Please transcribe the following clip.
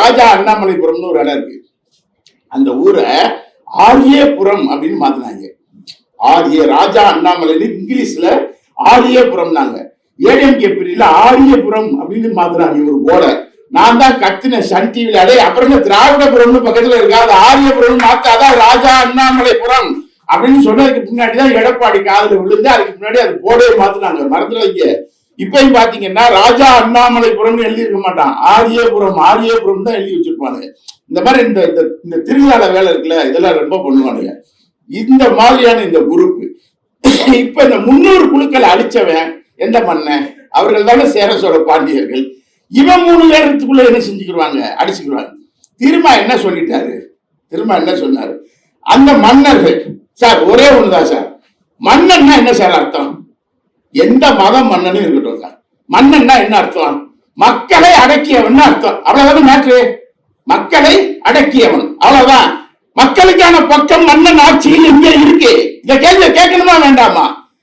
ராஜா அண்ணாமலைபுரம்னு ஒரு இடம் இருக்கு. அந்த ஊரை ஆரியபுரம் அப்படின்னு மாத்தினாங்க. ராஜா அண்ணாமலை இங்கிலீஷ்ல ஆரியபுரம்னாங்க. ஏடிஎம்கே பீரியட்ல ஆரியபுரம் அப்படின்னு மாத்தினாங்க ஒரு போர்டை. நான் தான் கத்தின சன் டிவில, அடே அப்புறம் திராவிடபுரம்னு பக்கத்துல இருக்காது, ஆரியபுரம் மாத்தாதான் ராஜா அண்ணாமலைபுரம் அப்படின்னு சொன்னதுக்கு பின்னாடிதான் எடப்பாடி காதுல விழுந்து அதுக்கு முன்னாடி அது போடவே மாத்தினாங்க. மறந்துல வைக்க. இப்பயும் பாத்தீங்கன்னா ராஜா அண்ணாமலைபுரம் எழுதி இருக்க மாட்டான், ஆரியபுரம் தான் எழுதி வச்சிருப்பாங்க. இந்த மாதிரி இந்த திருவிழால வேலை இருக்குல்ல, இதெல்லாம் ரொம்ப பண்ணுவானுங்க இந்த மாதிரியான இந்த குரூப். இப்ப இந்த 300 குழுக்களை அழிச்சவன் எந்த மன்னன்? அவர்கள் தானே சேர சோழ பாண்டியர்கள். இவன் 3 நேரத்துக்குள்ள என்ன செஞ்சுக்கிடுவாங்க, அடிச்சுக்கிடுவாங்க. திரும்ப என்ன சொல்லிட்டாரு, என்ன சொன்னாரு, அந்த மன்னர்கள் சார் ஒரே ஒண்ணுதான் சார், மன்னன்னா என்ன சார் அர்த்தம்? எந்த மதம் மன்னனும் இருக்கட்டும் சார், மன்னன்னா என்ன அர்த்தம்? மக்களை அடக்கியவன் அர்த்தம். அவ்வளவுதான மேட்ரு, மக்களை அடக்கியவன், அவ்வளவுதான். மக்களுக்கான பக்கம் மன்னன் ஆட்சியில் இங்கே இருக்கு. இந்த கேள்வியை கேட்கணுமா வேண்டாமா?